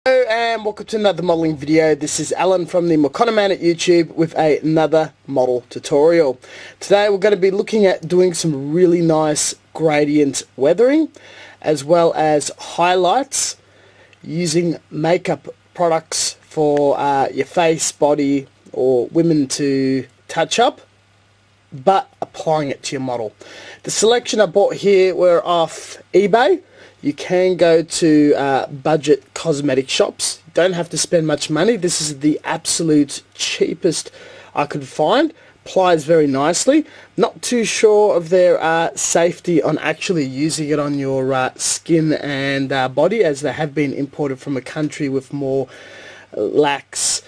Hello and welcome to another modelling video. This is Alan from the Man at YouTube with another model tutorial. Today we're going to be looking at doing some really nice gradient weathering as well as highlights using makeup products for your face, body or women to touch up, but applying it to your model. The selection I bought here were off eBay. You can go to budget cosmetic shops. You don't have to spend much money. This is the absolute cheapest I could find. Applies very nicely. Not too sure of their safety on actually using it on your skin and body, as they have been imported from a country with more lax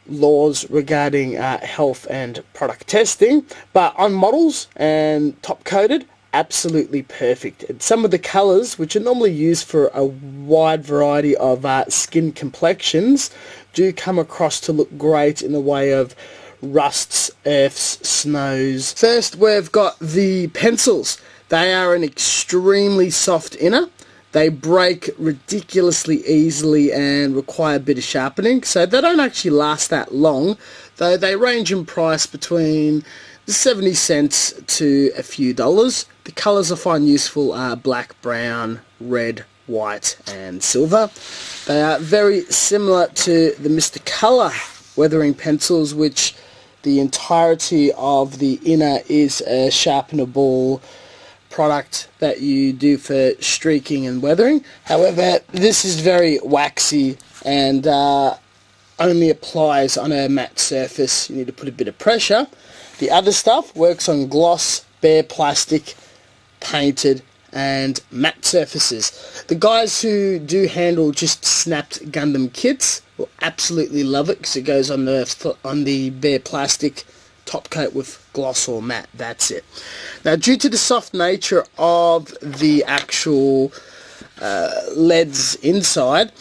laws regarding health and product testing. But on models and top coated, absolutely perfect. And some of the colours, which are normally used for a wide variety of skin complexions, do come across to look great in the way of rusts, earths, snows. First, we've got the pencils. They are an extremely soft inner. They break ridiculously easily and require a bit of sharpening, so they don't actually last that long, though they range in price between 70 cents to a few dollars. The colours I find useful are black, brown, red, white and silver. They are very similar to the Mr. Colour weathering pencils, which the entirety of the inner is a sharpenable product that you do for streaking and weathering. However, this is very waxy and only applies on a matte surface. You need to put a bit of pressure. The other stuff works on gloss, bare plastic, painted and matte surfaces. The guys who do handle just snapped Gundam kits will absolutely love it because it goes on the bare plastic, top coat with gloss or matte. That's it. Now, due to the soft nature of the actual leads inside,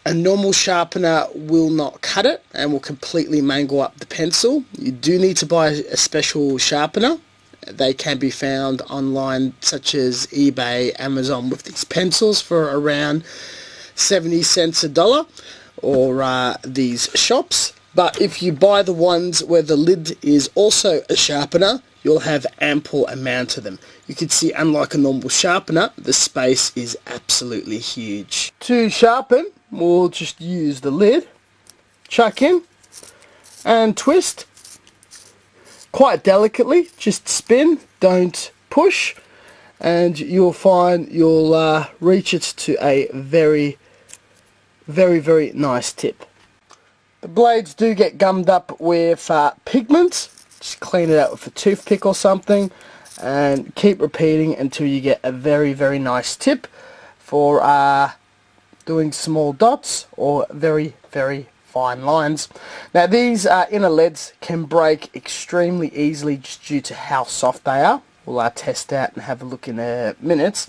a normal sharpener will not cut it and will completely mangle up the pencil. You do need to buy a special sharpener. They can be found online, such as eBay, Amazon, with these pencils for around 70 cents a dollar, or these shops. But if you buy the ones where the lid is also a sharpener, you'll have ample amount of them. You can see, unlike a normal sharpener, the space is absolutely huge. To sharpen, we'll just use the lid, chuck in and twist quite delicately. Just spin, don't push, and you'll find you'll reach it to a very nice tip. The blades do get gummed up with pigments. Just clean it out with a toothpick or something and keep repeating until you get a very nice tip for doing small dots or very fine lines. Now, these inner leads can break extremely easily just due to how soft they are. We'll test out and have a look in a minute.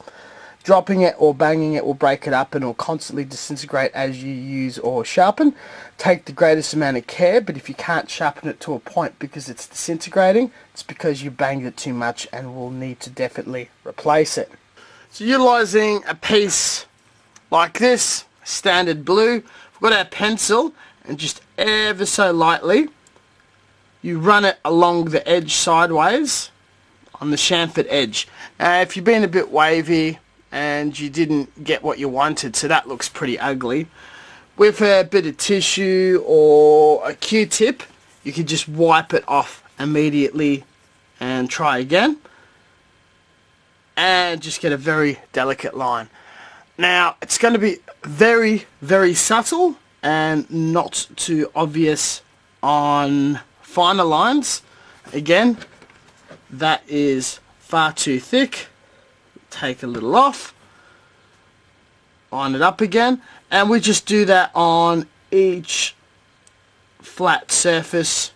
Dropping it or banging it will break it up and it will constantly disintegrate as you use or sharpen. Take the greatest amount of care, but if you can't sharpen it to a point because it's disintegrating, it's because you banged it too much and will need to definitely replace it. So, utilizing a piece like this, standard blue, we've got our pencil, and just ever so lightly you run it along the edge sideways on the chamfered edge. Now, if you've been a bit wavy and you didn't get what you wanted, so that looks pretty ugly, with a bit of tissue or a Q-tip, you can just wipe it off immediately and try again and just get a very delicate line. Now, it's going to be very subtle and not too obvious on finer lines. Again, that is far too thick. Take a little off, line it up again, and we just do that on each flat surface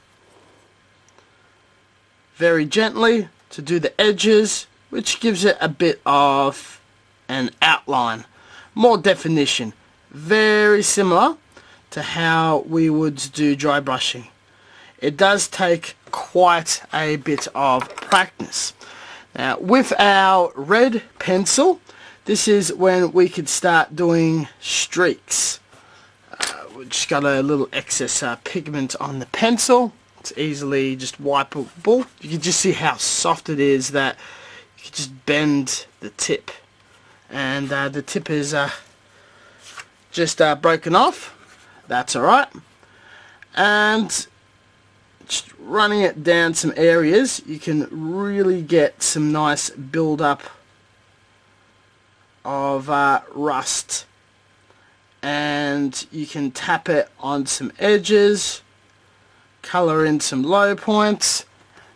very gently to do the edges, which gives it a bit of an outline, more definition, very similar to how we would do dry brushing. It does take quite a bit of practice. Now, with our red pencil, this is when we could start doing streaks. we've just got a little excess pigment on the pencil. It's easily just wipeable. You can just see how soft it is that you can just bend the tip. And the tip is just broken off. That's alright. And just running it down some areas, you can really get some nice build up of rust. And you can tap it on some edges, colour in some low points,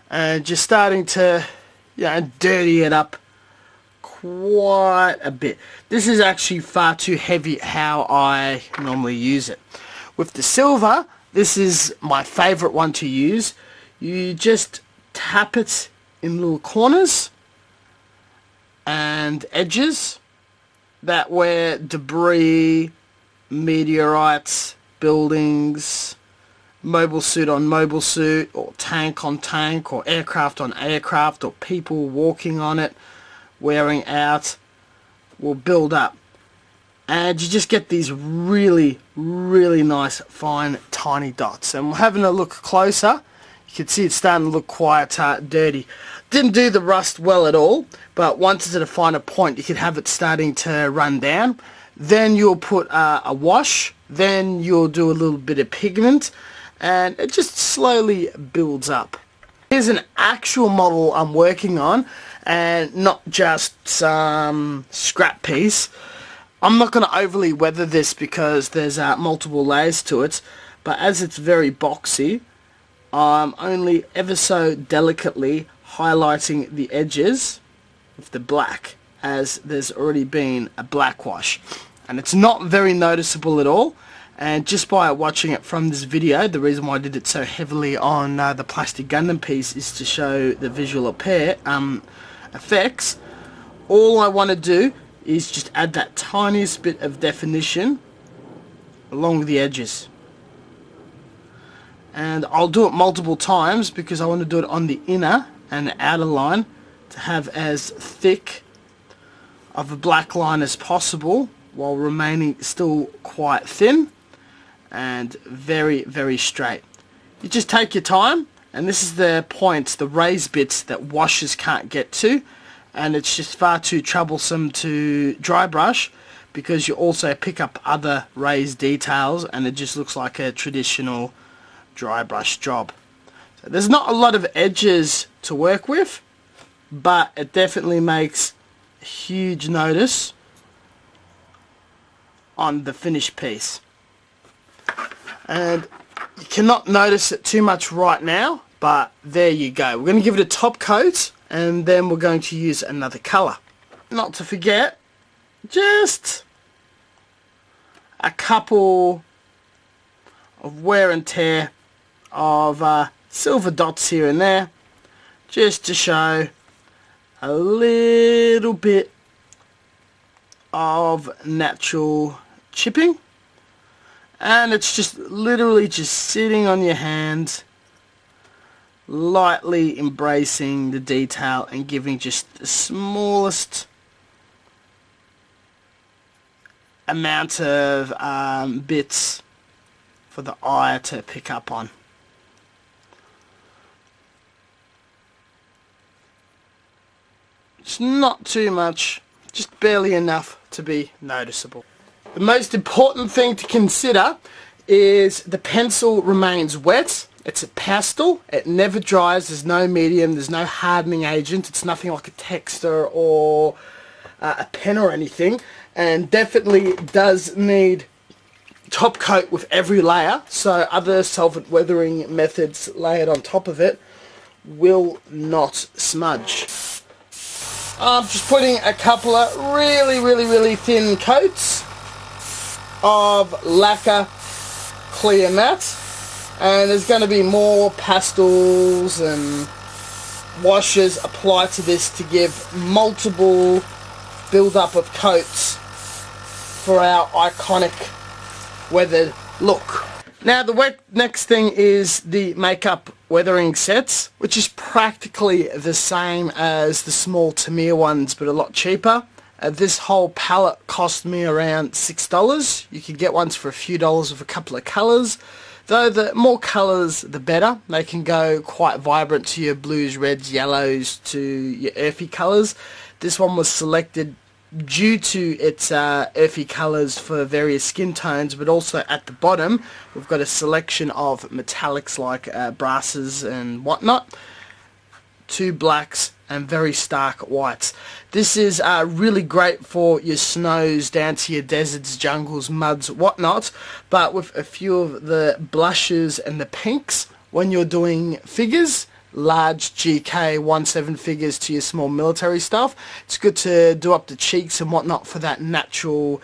and just starting to, you know, dirty it up quite a bit. This is actually far too heavy how I normally use it. With the silver, this is my favourite one to use. You just tap it in little corners and edges, that where debris, meteorites, buildings, mobile suit on mobile suit, or tank on tank, or aircraft on aircraft, or people walking on it, wearing out, will build up. And you just get these really, really nice, fine, tiny dots. And we're having a look closer. You can see it's starting to look quite dirty. Didn't do the rust well at all, but once it's at a finer point, you can have it starting to run down. Then you'll put a wash, then you'll do a little bit of pigment, and it just slowly builds up. Here's an actual model I'm working on, and not just some scrap piece. I'm not going to overly weather this because there's multiple layers to it, but as it's very boxy, I'm only ever so delicately highlighting the edges with the black, as there's already been a black wash, and it's not very noticeable at all. And just by watching it from this video, the reason why I did it so heavily on the plastic Gundam piece is to show the visual effects. All I want to do is just add that tiniest bit of definition along the edges, and I'll do it multiple times because I want to do it on the inner and the outer line to have as thick of a black line as possible while remaining still quite thin and very, very straight. You just take your time, and this is the points, the raised bits that washers can't get to, and it's just far too troublesome to dry brush because you also pick up other raised details and it just looks like a traditional dry brush job. So there's not a lot of edges to work with, but it definitely makes a huge notice on the finished piece. And you cannot notice it too much right now, but there you go. We're going to give it a top coat, and then we're going to use another colour. Not to forget, just a couple of wear and tear of silver dots here and there, just to show a little bit of natural chipping. And it's just literally just sitting on your hand, lightly embracing the detail and giving just the smallest amount of bits for the eye to pick up on. It's not too much, just barely enough to be noticeable. The most important thing to consider is the pencil remains wet. It's a pastel, it never dries, there's no medium, there's no hardening agent, it's nothing like a texture or a pen or anything, and definitely does need top coat with every layer, so other solvent weathering methods layered on top of it will not smudge. I'm just putting a couple of really thin coats of lacquer clear matte, and there's going to be more pastels and washes applied to this to give multiple build-up of coats for our iconic weathered look. Now the next thing is the makeup weathering sets, which is practically the same as the small Tamiya ones but a lot cheaper, This whole palette cost me around $6. You can get ones for a few dollars with a couple of colours. Though the more colours the better. They can go quite vibrant to your blues, reds, yellows, to your earthy colours. This one was selected due to its earthy colours for various skin tones, but also at the bottom we've got a selection of metallics like brasses and whatnot, 2 blacks and very stark whites. This is really great for your snows down to your deserts, jungles, muds, whatnot, but with a few of the blushes and the pinks when you're doing figures, large GK 1/7 figures to your small military stuff. It's good to do up the cheeks and whatnot for that natural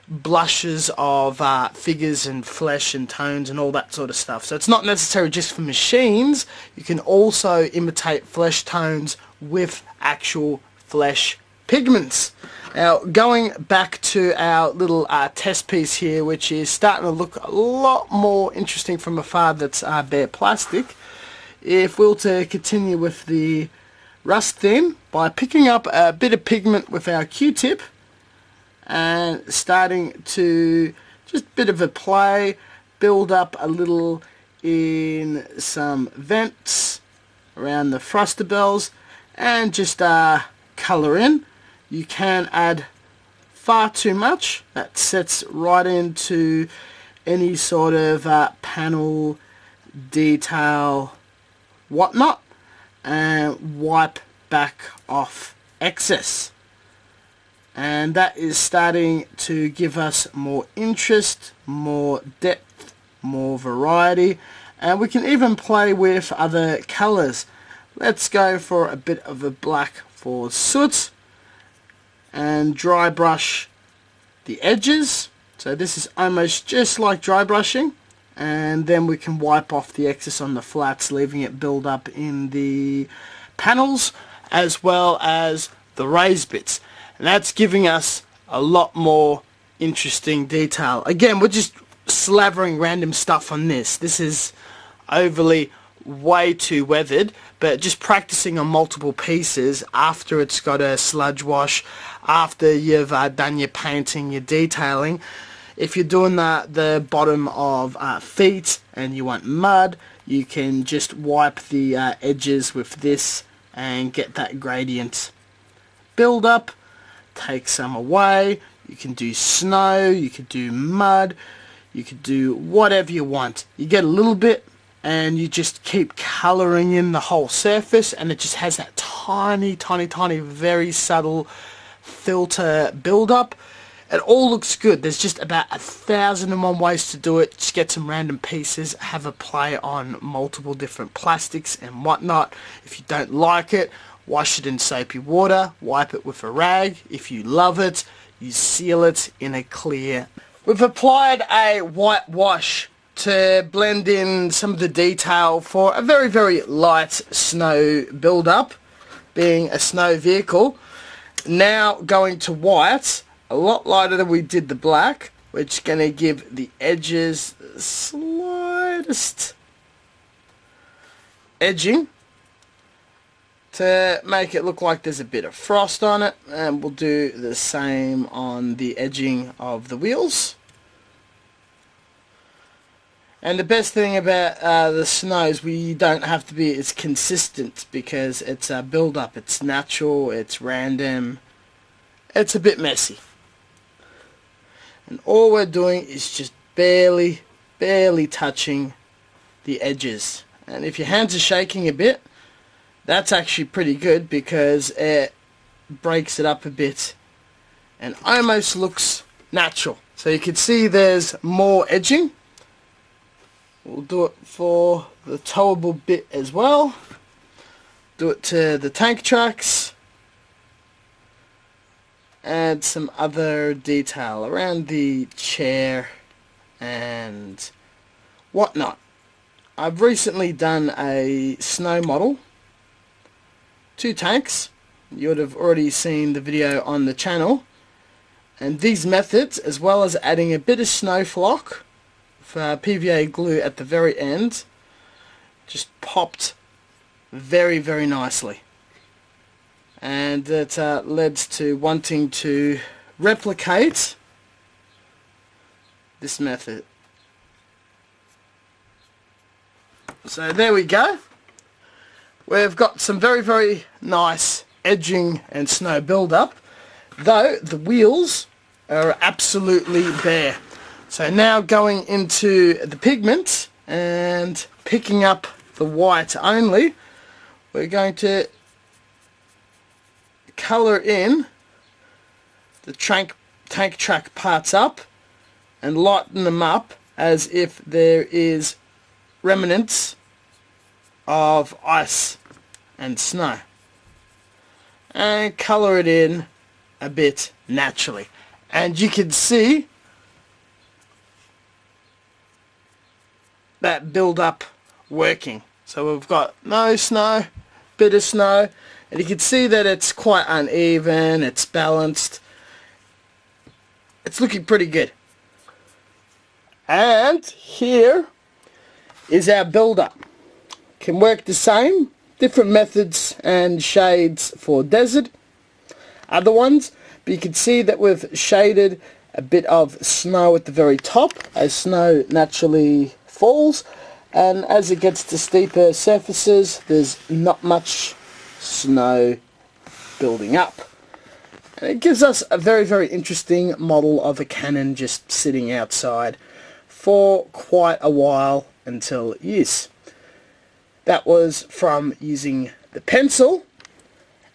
blushes of figures and flesh and tones and all that sort of stuff. So it's not necessary just for machines. You can also imitate flesh tones with actual flesh pigments. Now, going back to our little test piece here, which is starting to look a lot more interesting from afar, that's bare plastic. If we were to continue with the rust thin by picking up a bit of pigment with our Q-tip and starting to just a bit of a play, build up a little in some vents around the thruster bells and just colour in. You can add far too much. That sets right into any sort of panel detail whatnot, and wipe back off excess. And that is starting to give us more interest, more depth, more variety, and we can even play with other colours. Let's go for a bit of a black for soot and dry brush the edges. So this is almost just like dry brushing, and then we can wipe off the excess on the flats, leaving it build up in the panels as well as the raised bits, and that's giving us a lot more interesting detail. Again, we're just slavering random stuff on this. This is overly way too weathered, but just practicing on multiple pieces after it's got a sludge wash, after you've done your painting, your detailing. If you're doing the bottom of feet and you want mud, you can just wipe the edges with this and get that gradient build up, take some away. You can do snow, you could do mud, you could do whatever you want. You get a little bit and you just keep colouring in the whole surface, and it just has that tiny, very subtle filter build up. It all looks good. There's just about 1,001 ways to do it. Just get some random pieces, have a play on multiple different plastics and whatnot. If you don't like it, wash it in soapy water, wipe it with a rag. If you love it, you seal it in a clear. We've applied a white wash to blend in some of the detail for a very light snow build-up, being a snow vehicle. Now going to white, a lot lighter than we did the black, which is going to give the edges the slightest edging to make it look like there's a bit of frost on it, and we'll do the same on the edging of the wheels. And the best thing about the snow is we don't have to be as consistent, because it's a build-up, it's natural, it's random, it's a bit messy. And all we're doing is just barely touching the edges. And if your hands are shaking a bit, that's actually pretty good, because it breaks it up a bit and almost looks natural. So you can see there's more edging. We'll do it for the towable bit as well. Do it to the tank tracks. Add some other detail around the chair and whatnot. I've recently done a snow model, 2 tanks. You would have already seen the video on the channel. And these methods, as well as adding a bit of snow flock for PVA glue at the very end, just popped very nicely. and that led to wanting to replicate this method. So there we go. We've got some very nice edging and snow build-up, though the wheels are absolutely bare. So now going into the pigment and picking up the white only, we're going to colour in the tank track parts up and lighten them up as if there is remnants of ice and snow, and colour it in a bit naturally. And you can see that build up working. So we've got no snow, bit of snow, and you can see that it's quite uneven, it's balanced, it's looking pretty good. And here is our build up. Can work the same, different methods and shades for desert, other ones, but you can see that we've shaded a bit of snow at the very top as snow naturally falls, and as it gets to steeper surfaces there's not much snow building up. And it gives us a very interesting model of a cannon just sitting outside for quite a while until use. That was from using the pencil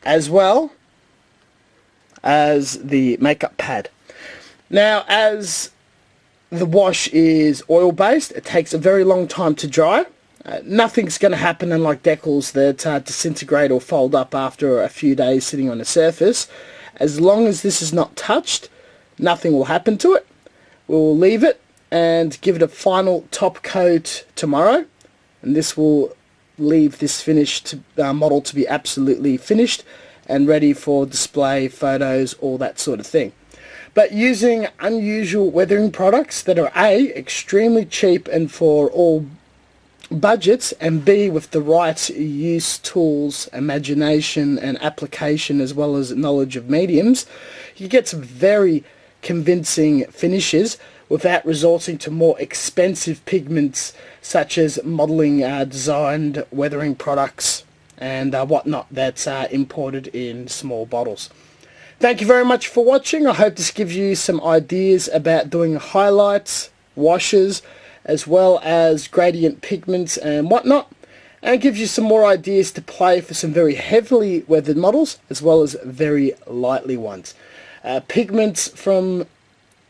as well as the makeup pad. Now, as the wash is oil based, it takes a very long time to dry. Nothing's going to happen, unlike decals that disintegrate or fold up after a few days sitting on the surface. As long as this is not touched, nothing will happen to it. We'll leave it and give it a final top coat tomorrow, and this will leave this finished model to be absolutely finished and ready for display, photos, all that sort of thing. But using unusual weathering products that are A, extremely cheap and for all budgets, and B, with the right use, tools, imagination and application, as well as knowledge of mediums, you get some very convincing finishes without resorting to more expensive pigments such as modelling designed weathering products and whatnot that's imported in small bottles. Thank you very much for watching. I hope this gives you some ideas about doing highlights, washes, as well as gradient pigments and whatnot, and gives you some more ideas to play for some very heavily weathered models as well as very lightly ones. Pigments from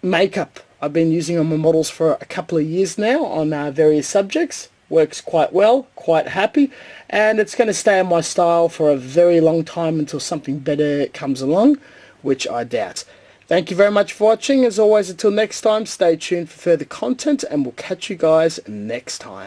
makeup, I've been using on my models for a couple of years now on various subjects. Works quite well, quite happy, and it's going to stay on my style for a very long time until something better comes along, which I doubt. Thank you very much for watching. As always, until next time, stay tuned for further content, and we'll catch you guys next time.